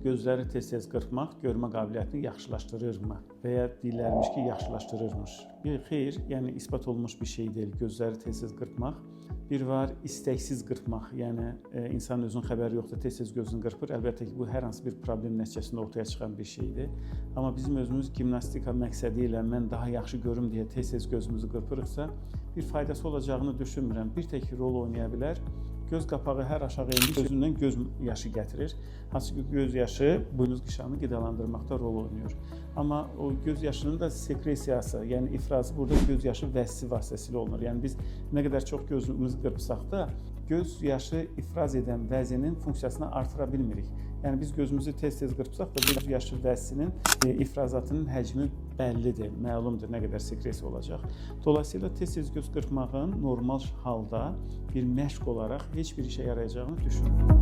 gözləri tez-tez qırpmaq görmə qabiliyyətini yaxşılaşdırırmı? Və ya deyirlərmiş ki, yaxşılaşdırırmış. Xeyr, yəni isbat olunmuş bir şey deyil gözləri tez-tez qırpmaq. Bir var istəksiz qırpmaq, yəni insanın özünün xəbəri yoxdur, tez-tez gözünü qırpır. Əlbəttə ki, bu hər hansı bir problem nəticəsində ortaya çıxan bir şeydir. Amma bizim özümüz gimnastika məqsədi ilə mən daha yaxşı görüm deyə tez-tez gözümüzü qırpırıqsa, bir faydası olacağını düşünmürəm. Bir tək rol oynaya bilər. Göz qapağı hər aşağı endi gözündən göz yaşı gətirir. Hansı ki, göz yaşı buynuz qışağını qidalandırmaqda rol oynayır. Amma o göz yaşının da sekresiyası, yəni ifrazı burada göz yaşı vəzsi vasitəsilə olunur. Yəni biz nə qədər çox gözümüzü qırpsaq da, göz yaşı ifraz edən vəzinin funksiyasını artıra bilmirik. Yəni biz gözümüzü tez-tez qırpsaq da göz yaşı vəzsinin ifrazatının həcmi bəllidir, məlumdur nə qədər sekresiya olacaq. Dolayısıyla tez-tez göz qırpmağın normal halda bir məşq olaraq heç bir işə yarayacağını düşünmürəm.